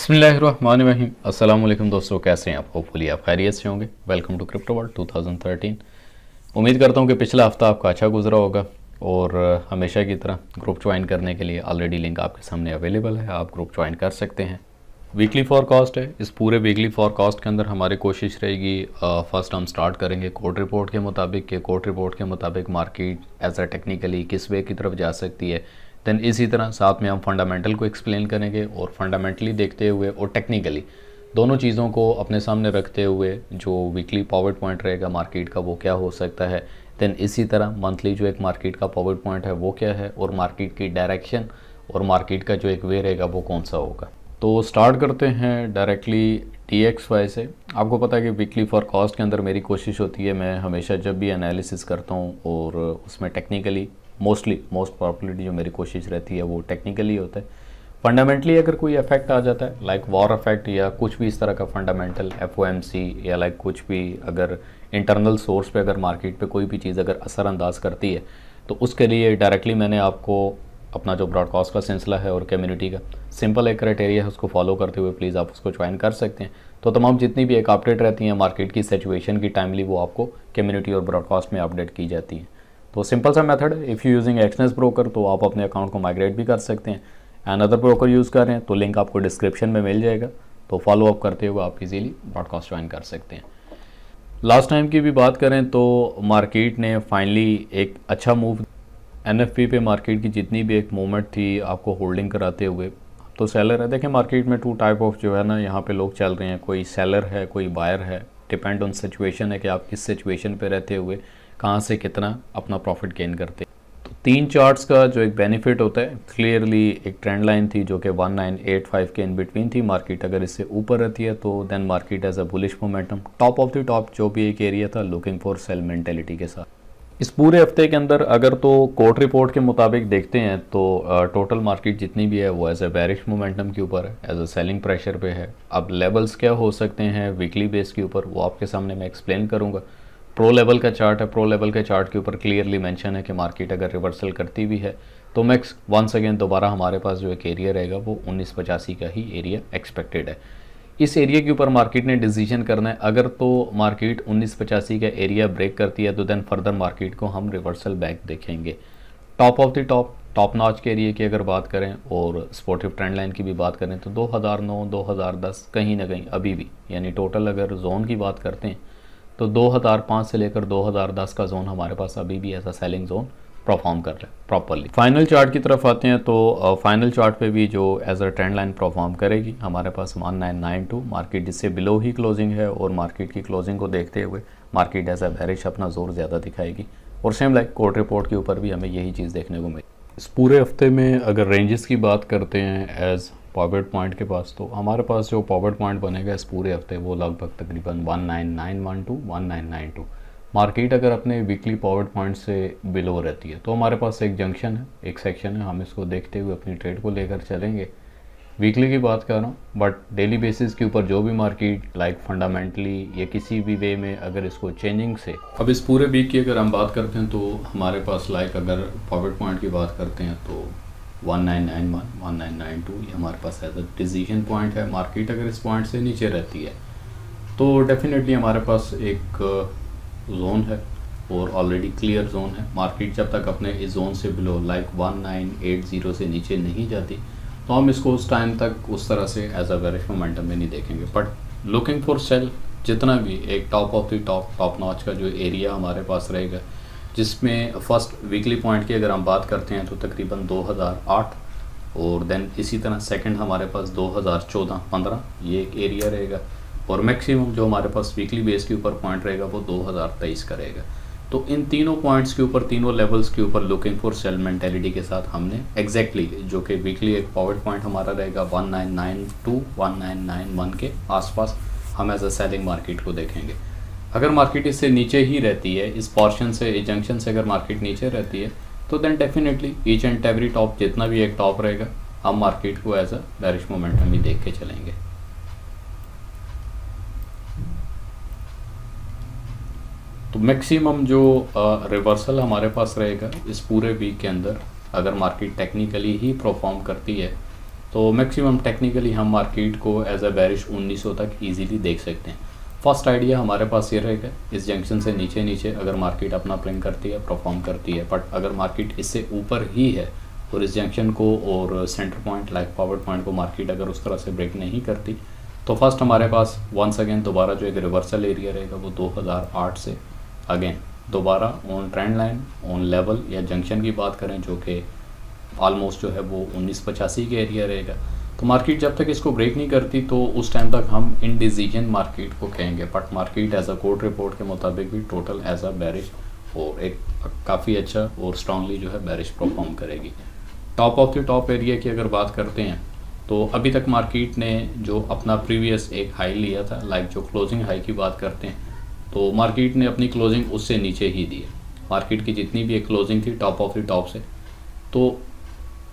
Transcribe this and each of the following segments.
बिस्मिल्लाहिर्रहमानिर्रहीम। अस्सलाम वालेकुम दोस्तों, कैसे हैं आप? होपफुली आप खैरियत से होंगे। Welcome to crypto world 2013। उम्मीद करता हूं कि पिछला हफ्ता आपका अच्छा गुजरा होगा और हमेशा की तरह ग्रुप ज्वाइन करने के लिए ऑलरेडी लिंक आपके सामने अवेलेबल है, आप ग्रुप ज्वाइन कर सकते हैं। वीकली फॉरकास्ट है। इस पूरे वीकली फॉरकास्ट के अंदर हमारी कोशिश रहेगी, फर्स्ट हम स्टार्ट करेंगे कोर्ट रिपोर्ट के मुताबिक कि कोर्ट रिपोर्ट के मुताबिक मार्केट एज अ टेक्निकली किस वे की तरफ जा सकती है। देन इसी तरह साथ में हम फंडामेंटल को एक्सप्लेन करेंगे और फंडामेंटली देखते हुए और टेक्निकली दोनों चीज़ों को अपने सामने रखते हुए जो वीकली पॉवर्ट पॉइंट रहेगा मार्केट का वो क्या हो सकता है। देन इसी तरह मंथली जो एक मार्केट का पॉवर्ट पॉइंट है वो क्या है और मार्केट की डायरेक्शन और मार्केट का जो एक वे रहेगा वो कौन सा होगा। तो स्टार्ट करते हैं डायरेक्टली TXY से। आपको पता है कि वीकली फॉरकास्ट के अंदर मेरी कोशिश होती है, मैं हमेशा जब भी एनालिसिस करता हूँ और उसमें टेक्निकली मोस्ट प्रॉपर्टी जो मेरी कोशिश रहती है वो टेक्निकली होता है। फंडामेंटली अगर कोई इफेक्ट आ जाता है लाइक वॉर इफेक्ट या कुछ भी इस तरह का फंडामेंटल FOMC या लाइक कुछ भी अगर इंटरनल सोर्स पे अगर मार्केट पे कोई भी चीज़ अगर असरअंदाज करती है तो उसके लिए डायरेक्टली मैंने आपको अपना जो ब्रॉडकास्ट का सिलसिला है और कम्युनिटी का सिंपल एक क्राइटेरिया है उसको फॉलो करते हुए प्लीज़ आप उसको ज्वाइन कर सकते हैं। तो तमाम जितनी भी एक अपडेट रहती हैं मार्केट की सिचुएशन की टाइमली वो आपको कम्युनिटी और ब्रॉडकास्ट में अपडेट की जाती है। तो सिंपल सा मेथड है, if you using Exness broker तो आप अपने अकाउंट को माइग्रेट भी कर सकते हैं। एंड अदर ब्रोकर यूज़ कर रहे हैं तो लिंक आपको डिस्क्रिप्शन में मिल जाएगा, तो फॉलो अप करते हुए आप इजीली ब्रॉडकास्ट ज्वाइन कर सकते हैं। लास्ट टाइम की भी बात करें तो मार्केट ने फाइनली एक अच्छा मूव NFP पे मार्केट की जितनी भी एक मूवमेंट थी आपको होल्डिंग कराते हुए तो सेलर है। देखें मार्केट में 2 टाइप ऑफ जो है ना यहाँ पे लोग चल रहे हैं, कोई सेलर है कोई बायर है। डिपेंड ऑन सिचुएशन है कि आप किस सिचुएशन पे रहते हुए कहाँ से कितना अपना प्रॉफिट गेन करते हैं। तो 3 चार्ट्स का जो एक बेनिफिट होता है, क्लियरली एक ट्रेंड लाइन थी जो कि 1985 के इन बिटवीन थी। मार्केट अगर इससे ऊपर रहती है तो then market as a bullish momentum, top of the top जो भी एक एरिया था लुकिंग फॉर सेल मेंटेलिटी के साथ। इस पूरे हफ्ते के अंदर अगर तो कोर्ट रिपोर्ट के मुताबिक देखते हैं तो टोटल मार्केट जितनी भी है वो एज ए बेरिश मोमेंटम के ऊपर है, एज ए सेलिंग प्रेशर पे है। अब लेवल्स क्या हो सकते हैं वीकली बेस के ऊपर वो आपके सामने मैं एक्सप्लेन करूँगा। प्रो लेवल का चार्ट है, प्रो लेवल के चार्ट के ऊपर क्लियरली मेंशन है कि मार्केट अगर रिवर्सल करती भी है तो मैक्स वंस अगेन दोबारा हमारे पास जो एक एरिया रहेगा वो 1985 का ही एरिया एक्सपेक्टेड है। इस एरिया के ऊपर मार्केट ने डिसीजन करना है। अगर तो मार्केट 1985 का एरिया ब्रेक करती है तो देन फर्दर मार्केट को हम रिवर्सल बैक देखेंगे। Top of the top notch के एरिया की अगर बात करें और स्पोर्टिव ट्रेंड लाइन की भी बात करें तो 2009 2010 कहीं ना कहीं अभी भी, यानी टोटल अगर जोन की बात करते हैं तो 2005 से लेकर 2010 का जोन हमारे पास अभी भी ऐसा सेलिंग जोन परफॉर्म कर रहा है प्रॉपरली। फाइनल चार्ट की तरफ आते हैं तो फाइनल चार्ट पे भी जो as a trend line perform करेगी हमारे पास 1992 मार्केट जिससे बिलो ही क्लोजिंग है और मार्केट की क्लोजिंग को देखते हुए मार्केट एज अ बेरिश अपना जोर ज़्यादा दिखाएगी। और सेम लाइक कोर्ट रिपोर्ट के ऊपर भी हमें यही चीज़ देखने को मिली। इस पूरे हफ्ते में अगर रेंजेस की बात करते हैं एज पॉवर्ट पॉइंट के पास तो हमारे पास जो पॉवर्ट पॉइंट बनेगा इस पूरे हफ्ते वो लगभग तकरीबन 19912 1992। मार्केट अगर अपने वीकली पॉवर्ट पॉइंट से बिलो रहती है तो हमारे पास एक जंक्शन है, एक सेक्शन है, हम इसको देखते हुए अपनी ट्रेड को लेकर चलेंगे। वीकली की बात कर रहा हूँ बट डेली बेसिस के ऊपर जो भी मार्केट लाइक फंडामेंटली या किसी भी वे में अगर इसको चेंजिंग से, अब इस पूरे वीक की अगर हम बात करते हैं तो हमारे पास लाइक अगर पॉवर्ट पॉइंट की बात करते हैं तो 1991 1992 ये हमारे पास एज अ डिसीजन पॉइंट है। मार्केट अगर इस पॉइंट से नीचे रहती है तो डेफिनेटली हमारे पास एक जोन है और ऑलरेडी क्लियर जोन है। मार्केट जब तक अपने इस जोन से बिलो लाइक 1980 से नीचे नहीं जाती तो हम इसको उस टाइम तक उस तरह से एज अ बेरिश मोमेंटम में नहीं देखेंगे। बट लुकिंग फॉर सेल जितना भी एक top of the top notch का जो एरिया हमारे पास रहेगा जिसमें फर्स्ट वीकली पॉइंट की अगर हम बात करते हैं तो तकरीबन 2008 और देन इसी तरह सेकंड हमारे पास 2014-15 ये एक एरिया रहेगा और मैक्सिमम जो हमारे पास वीकली बेस के ऊपर पॉइंट रहेगा वो 2023 का रहेगा। तो इन तीनों पॉइंट्स के ऊपर, तीनों लेवल्स के ऊपर लुकिंग फॉर सेल मेंटेलिटी के साथ हमने एग्जैक्टली जो कि वीकली एक पॉवर्ट पॉइंट हमारा रहेगा 1992 1991 के आसपास हम एज अ सेलिंग मार्केट को देखेंगे। अगर मार्केट इससे नीचे ही रहती है, इस पोर्शन से, इस जंक्शन से अगर मार्केट नीचे रहती है तो then definitely each and every top जितना भी एक टॉप रहेगा हम मार्केट को एज अ बेरिश मोमेंटम ही देख के चलेंगे। तो मैक्सिमम जो रिवर्सल हमारे पास रहेगा इस पूरे वीक के अंदर अगर मार्केट टेक्निकली ही परफॉर्म करती है तो मैक्सिमम टेक्निकली हम मार्केट को एज अ बेरिश 1900 तक इजीली देख सकते हैं। फर्स्ट आइडिया हमारे पास ये रहेगा, इस जंक्शन से नीचे नीचे अगर मार्केट अपना प्रिंट करती है, परफॉर्म करती है, बट अगर मार्केट इससे ऊपर ही है और इस जंक्शन को और centre point like forward point को मार्केट अगर उस तरह से ब्रेक नहीं करती, तो फर्स्ट हमारे पास वंस अगेन दोबारा जो एक रिवर्सल एरिया रहेगा वो 2008 से अगेन दोबारा on trend line, on level या जंक्शन की बात करें जो कि ऑलमोस्ट जो है वो 1985 के एरिया रहेगा। तो मार्केट जब तक इसको ब्रेक नहीं करती तो उस टाइम तक हम इनडिसीजन मार्केट को कहेंगे, but market as a court report के मुताबिक भी टोटल एज अ बेरिश और एक काफ़ी अच्छा और स्ट्रांगली जो है बेरिश परफॉर्म करेगी। Top of the top area की अगर बात करते हैं तो अभी तक मार्केट ने जो अपना प्रीवियस एक हाई लिया था, लाइक जो क्लोजिंग हाई की बात करते हैं, तो मार्केट ने अपनी क्लोजिंग उससे नीचे ही दी है। मार्केट की जितनी भी एक क्लोजिंग थी टॉप ऑफ द टॉप से, तो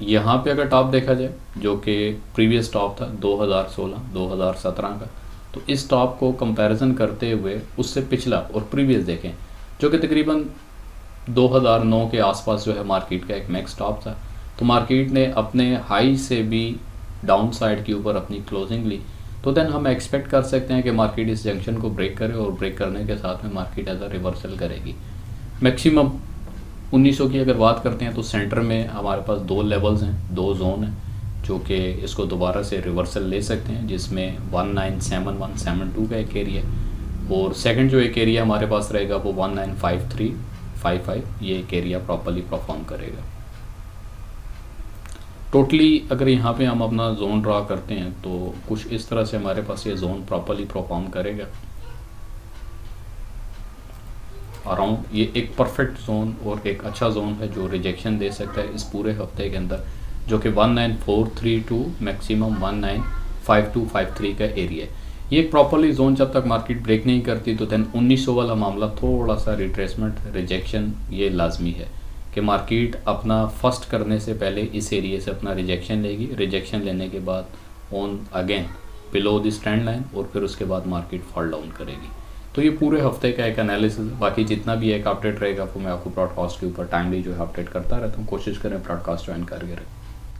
यहाँ पे अगर टॉप देखा जाए जो कि प्रीवियस टॉप था 2016-2017 का, तो इस टॉप को कंपैरिजन करते हुए उससे पिछला और प्रीवियस देखें जो कि तकरीबन 2009 के आसपास जो है मार्केट का एक मैक्स टॉप था, तो मार्केट ने अपने हाई से भी डाउन साइड के ऊपर अपनी क्लोजिंग ली। तो देन हम एक्सपेक्ट कर सकते हैं कि मार्केट इस जंक्शन को ब्रेक करे और ब्रेक करने के साथ में मार्केट एज अ रिवर्सल करेगी। मैक्सिमम 1900 की अगर बात करते हैं तो सेंटर में हमारे पास 2 लेवल्स हैं, 2 जोन हैं जो कि इसको दोबारा से रिवर्सल ले सकते हैं, जिसमें 1971-72 का एक एरिया और सेकंड जो एक एरिया हमारे पास रहेगा वो 1953-55, ये एक एरिया प्रॉपर्ली परफॉर्म करेगा। टोटली अगर यहाँ पे हम अपना जोन ड्रा करते हैं तो कुछ इस तरह से हमारे पास ये जोन प्रॉपर्ली परफॉर्म करेगा। अराउंड ये एक परफेक्ट जोन और एक अच्छा जोन है जो रिजेक्शन दे सकता है इस पूरे हफ्ते के अंदर, जो कि 19432 मैक्सिमम 195253 का एरिया है। ये एक प्रॉपर्ली जोन जब तक मार्केट ब्रेक नहीं करती तो देन 1900 वाला मामला थोड़ा सा रिट्रेसमेंट रिजेक्शन ये लाजमी है कि मार्केट अपना फर्स्ट करने से पहले इस एरिया से अपना रिजेक्शन लेगी, रिजेक्शन लेने के बाद on again below this trend line और फिर उसके बाद मार्केट फॉल डाउन करेगी। तो ये पूरे हफ्ते का एक एनालिसिस, बाकी जितना भी एक अपडेट रहेगा वो मैं आपको ब्रॉडकास्ट के ऊपर टाइमली जो है अपडेट करता रहता हूँ। कोशिश करें ब्रॉडकास्ट ज्वाइन करके रखें।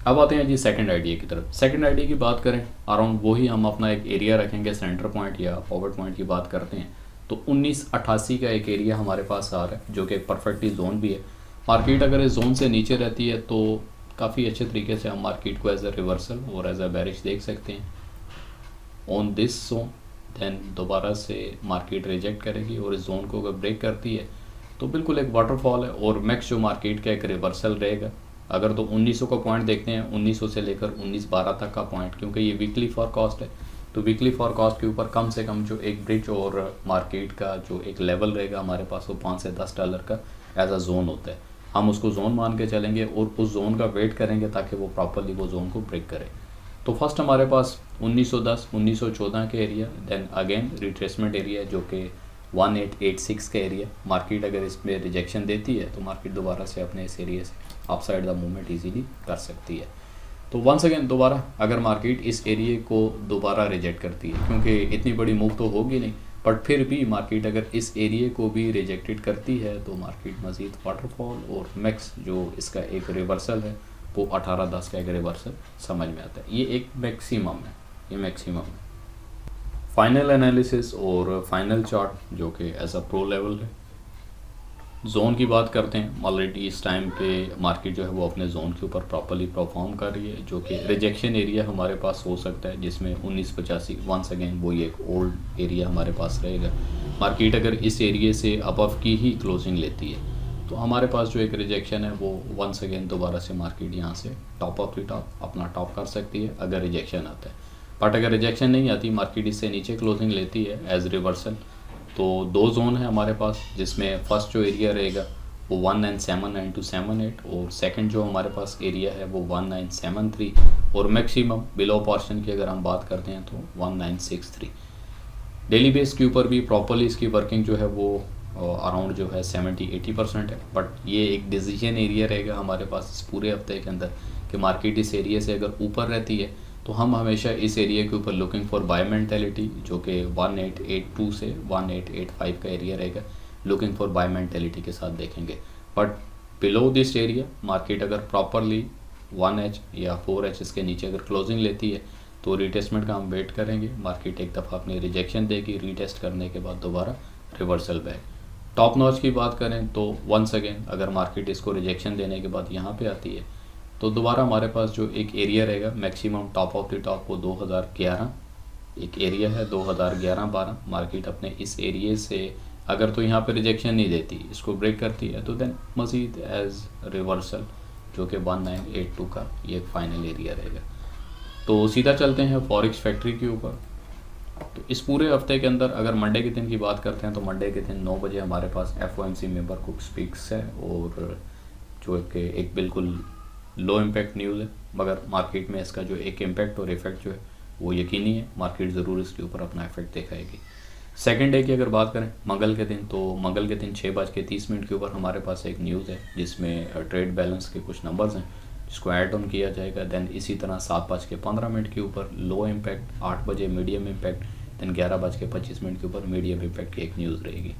अब आते हैं जी सेकंड आइडिया की तरफ। सेकंड आइडिया की बात करें अराउंड वही हम अपना एक एरिया रखेंगे, सेंटर पॉइंट या फॉरवर्ड पॉइंट की बात करते हैं तो 1988 का एक एरिया हमारे पास आ रहा है जो कि एक परफेक्टली जोन भी है। मार्केट अगर इस जोन से नीचे रहती है तो काफ़ी अच्छे तरीके से हम मार्केट को एज अ रिवर्सल और एज अ बेरिश देख सकते हैं ऑन दिस जोन। देन दोबारा से मार्केट रिजेक्ट करेगी और इस जोन को अगर ब्रेक करती है तो बिल्कुल एक वाटरफॉल है और मैक्स जो मार्केट का एक रिवर्सल रहेगा। अगर तो 1900 का पॉइंट देखते हैं, 1900 से लेकर 1912 तक का पॉइंट, क्योंकि ये वीकली फॉरकास्ट है तो वीकली फॉरकास्ट के ऊपर कम से कम जो एक ब्रिज और मार्केट का जो एक लेवल रहेगा हमारे पास वो $5 से $10 का एज अ जोन होता है। हम उसको जोन मान के चलेंगे और उस जोन का वेट करेंगे ताकि वो प्रॉपरली वो जोन को ब्रेक करे। तो फर्स्ट हमारे पास 1910-1914 के area, then again retracement area जो कि 1886 का एरिया। मार्केट अगर इसमें रिजेक्शन देती है तो मार्केट दोबारा से अपने इस एरिया से अपसाइड द मूवमेंट इजीली कर सकती है। तो वंस अगेन दोबारा अगर मार्केट इस एरिया को दोबारा रिजेक्ट करती है, क्योंकि इतनी बड़ी मूव तो होगी नहीं, बट फिर भी मार्केट अगर इस एरिया को भी रिजेक्टेड करती है तो मार्केट मज़ीद वाटरफॉल और मैक्स जो इसका एक रिवर्सल है वो 18-10 का एक रिवर्सल समझ में आता है। ये एक मैक्सिमम है, ये मैक्सिमम है। फाइनल एनालिसिस और फाइनल चार्ट जो कि एज अ प्रो लेवल है। जोन की बात करते हैं, ऑलरेडी इस टाइम पे मार्केट जो है वो अपने जोन के ऊपर प्रॉपर्ली परफॉर्म कर रही है, जो कि रिजेक्शन एरिया हमारे पास हो सकता है जिसमें 1985 वंस अगेन वो ये एक ओल्ड एरिया हमारे पास रहेगा। मार्केट अगर इस एरिया से अबव की ही क्लोजिंग लेती है तो हमारे पास जो एक रिजेक्शन है वो वंस अगेन दोबारा से मार्केट यहाँ से टॉप ऑफ द टॉप अपना टॉप कर सकती है अगर रिजेक्शन आता है। बट अगर रिजेक्शन नहीं आती, मार्केट इससे नीचे क्लोजिंग लेती है एज रिवर्सल, तो 2 जोन है हमारे पास जिसमें फर्स्ट जो एरिया रहेगा वो 1979 to 78 और सेकंड जो हमारे पास एरिया है वो 1973 और मैक्सिमम बिलो पोर्शन की अगर हम बात करते हैं तो 1963। डेली बेस के ऊपर भी प्रॉपर्ली इसकी वर्किंग जो है वो अराउंड जो है 70-80% है। बट ये एक डिसीजन एरिया रहेगा हमारे पास इस पूरे हफ्ते के अंदर कि मार्केट इस एरिया से अगर ऊपर रहती है तो हम हमेशा इस एरिया के ऊपर लुकिंग फॉर बाय मेंटेलिटी जो कि 1882 से 1885 का एरिया रहेगा, लुकिंग फॉर बाय मेंटेलिटी के साथ देखेंगे। But below this area market अगर प्रॉपरली 1H या 4H इसके नीचे अगर क्लोजिंग लेती है तो रीटेस्टमेंट का हम वेट करेंगे। मार्केट एक दफ़ा अपनी रिजेक्शन देगी, रीटेस्ट करने के बाद दोबारा रिवर्सल बैक। टॉप नॉच की बात करें तो वंस अगेन अगर मार्केट इसको रिजेक्शन देने के बाद यहाँ पे आती है तो दोबारा हमारे पास जो एक एरिया रहेगा maximum top of the top वो 2011 एक एरिया है, 2011-12 मार्केट अपने इस एरिया से अगर तो यहाँ पे रिजेक्शन नहीं देती, इसको ब्रेक करती है तो देन मज़ीद एज रिवर्सल जो कि 1982 का ये फाइनल एरिया रहेगा। तो सीधा चलते हैं फॉरेक्स फैक्ट्री के ऊपर। तो इस पूरे हफ्ते के अंदर अगर मंडे के दिन की बात करते हैं तो मंडे के दिन 9 बजे हमारे पास FOMC मेंबर कुक स्पीक्स है और जो कि एक बिल्कुल लो इम्पैक्ट न्यूज़ है, मगर मार्केट में इसका जो एक इम्पैक्ट और इफेक्ट जो है वो यकीनी है, मार्केट ज़रूर इसके ऊपर अपना इफेक्ट दिखाएगी। सेकेंड डे की अगर बात करें मंगल के दिन, तो मंगल के दिन 6:30 के ऊपर हमारे पास एक न्यूज़ है जिसमें ट्रेड बैलेंस के कुछ नंबर्स हैं जिसको ऐड ऑन किया जाएगा। देन इसी तरह 7:15 के ऊपर लो इम्पैक्ट, 8 बजे मीडियम इम्पैक्ट, देन 11:25 के ऊपर मीडियम इम्पैक्ट की एक न्यूज़ रहेगी।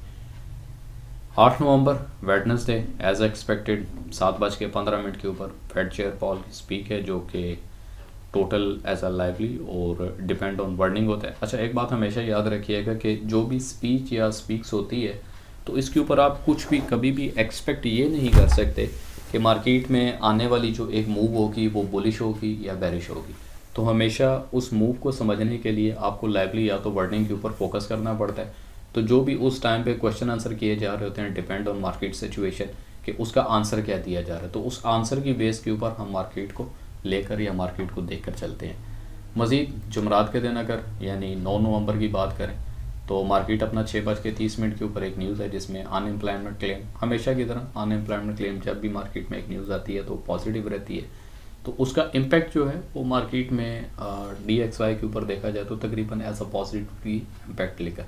8 नवंबर वेडनेसडे एज एक्सपेक्टेड 7:15 के ऊपर फेड चेयर पॉल स्पीक है जो कि टोटल एज अ लाइवली और डिपेंड ऑन वर्डिंग होता है। अच्छा, एक बात हमेशा याद रखिएगा कि जो भी स्पीच या स्पीक्स होती है तो इसके ऊपर आप कुछ भी कभी भी एक्सपेक्ट ये नहीं कर सकते कि मार्केट में आने वाली जो एक मूव होगी वो बुलिश होगी या बेरिश होगी। तो हमेशा उस मूव को समझने के लिए आपको लाइवली या तो वर्डिंग के ऊपर फोकस करना पड़ता है। तो जो भी उस टाइम पे क्वेश्चन आंसर किए जा रहे होते हैं डिपेंड ऑन मार्केट सिचुएशन कि उसका आंसर क्या दिया जा रहा है, तो उस आंसर की बेस के ऊपर हम मार्केट को लेकर या मार्केट को देखकर चलते हैं। मज़ीद जुमरात के दिन अगर यानी 9 नवंबर की बात करें तो मार्केट अपना 6:30 के ऊपर एक न्यूज़ है जिसमें अनएम्प्लॉयमेंट क्लेम, हमेशा की तरह अनएम्प्लॉयमेंट क्लेम जब भी मार्केट में एक न्यूज़ आती है तो पॉजिटिव रहती है, तो उसका इम्पैक्ट जो है वो मार्केट में DXY के ऊपर देखा जाए तो तकरीबन एज अ पॉजिटिव इम्पैक्ट लेकर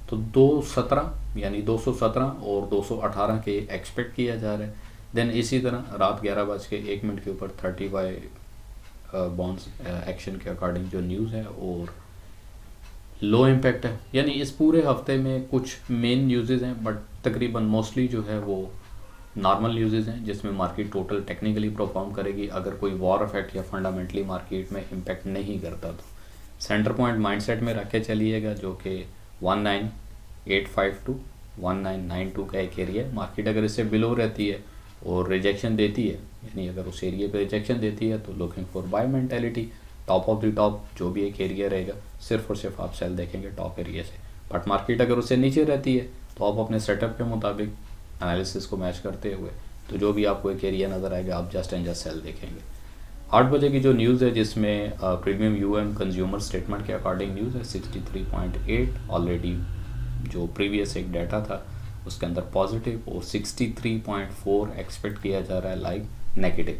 तो 217 यानी 217 और 218 के एक्सपेक्ट किया जा रहा है। देन इसी तरह रात 11:01 के ऊपर 30Y बॉन्ड्स एक्शन के अकॉर्डिंग जो न्यूज़ है और लो इम्पैक्ट है। यानी इस पूरे हफ्ते में कुछ मेन न्यूज़ेज़ हैं बट तकरीबन मोस्टली जो है वो नॉर्मल न्यूज़ेज़ हैं जिसमें मार्केट टोटल टेक्निकली परफॉर्म करेगी अगर कोई वॉर इफेक्ट या फंडामेंटली मार्केट में इम्पैक्ट नहीं करता। तो सेंटर पॉइंट माइंडसेट में रख के चलिएगा जो कि 19,852 1992 का एक एरिया। मार्केट अगर इससे बिलो रहती है और रिजेक्शन देती है यानी अगर उस एरिया पे रिजेक्शन देती है तो looking for buy mentality, top of the top जो भी एक एरिया रहेगा सिर्फ और सिर्फ आप सेल देखेंगे टॉप एरिया से। बट मार्केट अगर उससे नीचे रहती है तो आप अपने सेटअप के मुताबिक एनालिसिस को मैच करते हुए तो जो भी आपको एक एरिया नज़र आएगा आप जस्ट एंड जस्ट सेल देखेंगे। 8 बजे की जो न्यूज़ है जिसमें प्रीमियम UM कंज्यूमर स्टेटमेंट के अकॉर्डिंग न्यूज़ है 63.8, ऑलरेडी जो प्रीवियस एक डाटा था उसके अंदर पॉजिटिव और 63.4 एक्सपेक्ट किया जा रहा है लाइक नेगेटिव।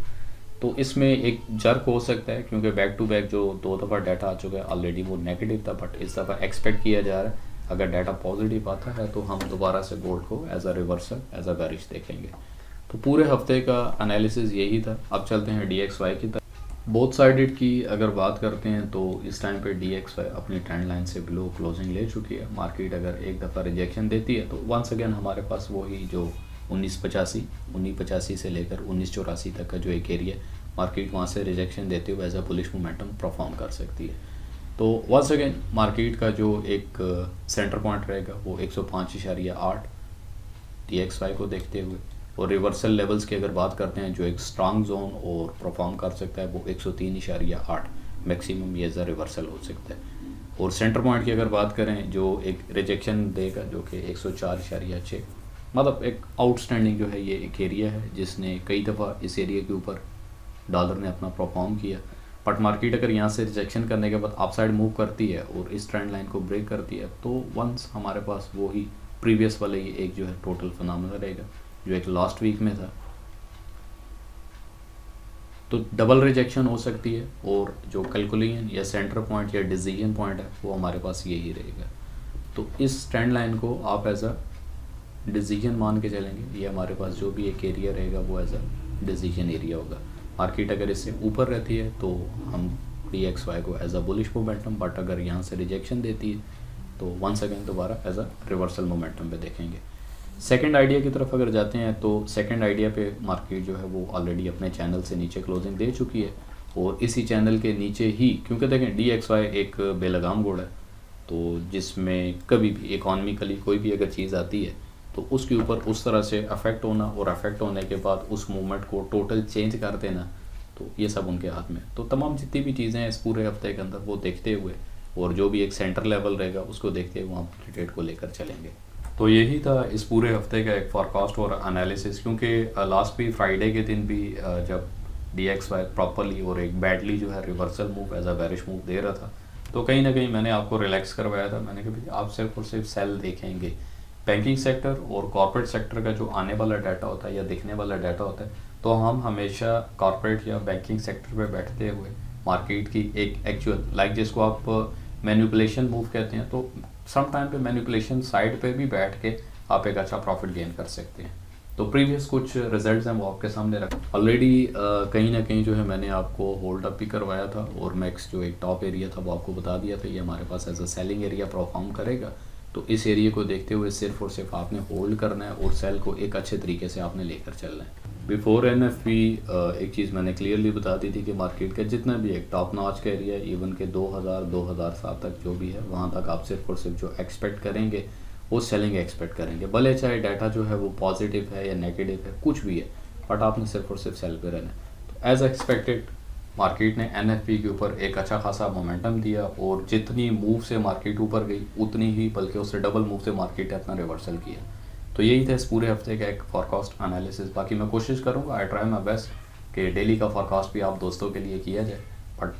तो इसमें एक जर्क हो सकता है क्योंकि बैक टू बैक जो 2 दफ़ा डाटा आ चुका है ऑलरेडी वो नेगेटिव था, बट इस दफ़ा एक्सपेक्ट किया जा रहा है अगर डाटा पॉजिटिव आता है तो हम दोबारा से गोल्ड को as a reversal as a bearish देखेंगे। तो पूरे हफ्ते का एनालिसिस यही था। अब चलते हैं DXY की तरफ। बोथ साइडेड की अगर बात करते हैं तो इस टाइम पे DXY अपनी ट्रेंड लाइन से बिलो क्लोजिंग ले चुकी है। मार्केट अगर एक दफ़ा रिजेक्शन देती है तो वंस अगेन हमारे पास वही जो 1985 से लेकर 1984 तक का जो एक एरिया मार्केट वहाँ से रिजेक्शन देते हुए as a bullish momentum perform कर सकती है। तो वंस अगेन मार्केट का जो एक सेंटर पॉइंट रहेगा वो 105.8 DXY को देखते हुए, और रिवर्सल लेवल्स की अगर बात करते हैं जो एक स्ट्रांग जोन और परफॉर्म कर सकता है वो 103.8 मैक्सिमम ये एज अ रिवर्सल हो सकता है। और सेंटर पॉइंट की अगर बात करें जो एक रिजेक्शन देगा जो कि 104.6, मतलब एक आउटस्टैंडिंग जो है ये एक एरिया है जिसने कई दफ़ा इस एरिया के ऊपर डॉलर ने अपना परफॉर्म किया। बट मार्केट अगर यहाँ से रिजेक्शन करने के बाद अपसाइड मूव करती है और इस ट्रेंड लाइन को ब्रेक करती है तो वंस हमारे पास वही प्रीवियस वाला ही एक जो है टोटल फिनोमेना रहेगा जो एक लास्ट वीक में था, तो डबल रिजेक्शन हो सकती है और जो कैलकुलेशन या सेंटर पॉइंट या डिसीजन पॉइंट है वो हमारे पास यही रहेगा। तो इस ट्रेंड लाइन को आप एज अ डिसीजन मान के चलेंगे, ये हमारे पास जो भी एक एरिया रहेगा वो एज अ डिसीजन एरिया होगा। मार्केट अगर इससे ऊपर रहती है तो हम DXY को as a bullish momentum, but अगर यहाँ से रिजेक्शन देती है तो वंस अगेन दोबारा एज अ रिवर्सल मोमेंटम पे देखेंगे। सेकंड आइडिया की तरफ अगर जाते हैं तो सेकंड आइडिया पे मार्केट जो है वो ऑलरेडी अपने चैनल से नीचे क्लोजिंग दे चुकी है, और इसी चैनल के नीचे ही, क्योंकि देखें DXY एक बेलगाम घोड़ा है, तो जिसमें कभी भी इकॉनमिकली कोई भी अगर चीज़ आती है तो उसके ऊपर उस तरह से अफेक्ट होना, और अफेक्ट होने के बाद उस मूवमेंट को टोटल चेंज कर देना, तो ये सब उनके हाथ में। तो तमाम जितनी भी चीज़ें हैं इस पूरे हफ्ते के अंदर वो देखते हुए, और जो भी एक सेंटर लेवल रहेगा उसको देखते हुए हम ट्रेड को लेकर चलेंगे। तो यही था इस पूरे हफ्ते का एक फॉरकास्ट और एनालिसिस, क्योंकि लास्ट भी फ्राइडे के दिन भी जब DXY प्रॉपरली और एक बैडली जो है reversal move as a bearish move दे रहा था, तो कहीं ना कहीं मैंने आपको रिलैक्स करवाया था। मैंने कहा भाई आप सिर्फ और सिर्फ सेल देखेंगे। बैंकिंग सेक्टर और कॉर्पोरेट सेक्टर का जो आने वाला डाटा होता है या दिखने वाला डाटा होता है, तो हम हमेशा कॉर्पोरेट या बैंकिंग सेक्टर पे बैठते हुए मार्केट की एक एक्चुअल, लाइक जिसको आप मैनिपुलेशन मूव कहते हैं, तो सम टाइम पे मैनिपुलेशन साइड पे भी बैठ के आप एक अच्छा प्रॉफिट गेन कर सकते हैं। तो प्रीवियस कुछ रिजल्ट्स हैं वो आपके सामने रख ऑलरेडी कहीं ना कहीं जो है मैंने आपको होल्ड अप भी करवाया था, और मैक्स जो एक टॉप एरिया था वो आपको बता दिया था, ये हमारे पास as a selling area perform करेगा। तो इस एरिया को देखते हुए सिर्फ और सिर्फ आपने होल्ड करना है, और सेल को एक अच्छे तरीके से आपने लेकर चलना है। बिफोर NFP एक चीज़ मैंने क्लियरली बता दी थी कि मार्केट का जितना भी एक टॉप नॉच का एरिया है, इवन के 2000-2007 तक जो भी है, वहाँ तक आप सिर्फ और सिर्फ जो एक्सपेक्ट करेंगे वो सेलिंग एक्सपेक्ट करेंगे, भले चाहे डाटा जो है वो पॉजिटिव है या नेगेटिव है, कुछ भी है, बट आपने सिर्फ और सिर्फ सेल पे रहना है। तो एज एक्सपेक्टेड मार्केट ने NFP के ऊपर एक अच्छा खासा मोमेंटम दिया, और जितनी मूव से मार्केट ऊपर गई उतनी ही, बल्कि उससे डबल मूव से मार्केट ने अपना रिवर्सल किया। तो यही था इस पूरे हफ्ते का एक फॉरकास्ट एनालिसिस। बाकी मैं कोशिश करूँगा, आई ट्राई माई बेस्ट कि डेली का फॉरकास्ट भी आप दोस्तों के लिए किया जाए, बट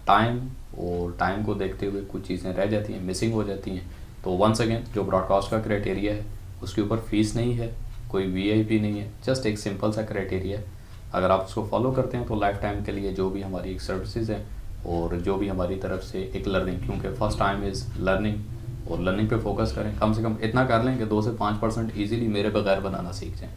टाइम को देखते हुए कुछ चीज़ें रह जाती हैं, मिसिंग हो जाती हैं। तो वंस अगेन जो ब्रॉडकास्ट का क्राइटेरिया है उसके ऊपर फीस नहीं है, कोई VIP नहीं है, जस्ट एक सिंपल सा क्राइटेरिया है। अगर आप उसको फॉलो करते हैं तो लाइफ टाइम के लिए जो भी हमारी एक सर्विसेज हैं और जो भी हमारी तरफ से एक लर्निंग, क्योंकि फर्स्ट टाइम इज़ लर्निंग, और लर्निंग पे फोकस करें, कम से कम इतना कर लें कि 2 से 5% ईजिली मेरे बगैर बनाना सीख जाएँ।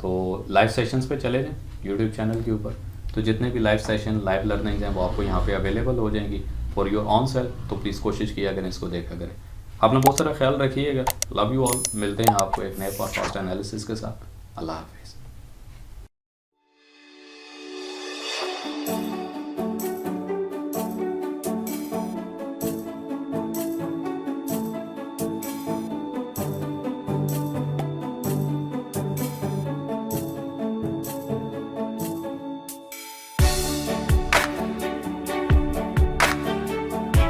तो लाइव सेशंस पे चले जाएँ यूट्यूब चैनल के ऊपर, तो जितने भी लाइव सेशन, लाइव लर्निंग्स हैं वो आपको यहाँ पे अवेलेबल हो जाएंगी फॉर योर ऑन सेल्फ। तो प्लीज़ कोशिश किया करें, इसको देखा करें। अपना बहुत सारा ख्याल रखिएगा। Love you all. मिलते हैं आपको एक नए पॉडकास्ट एनालिसिस के साथ। अल्लाह हाफिज़।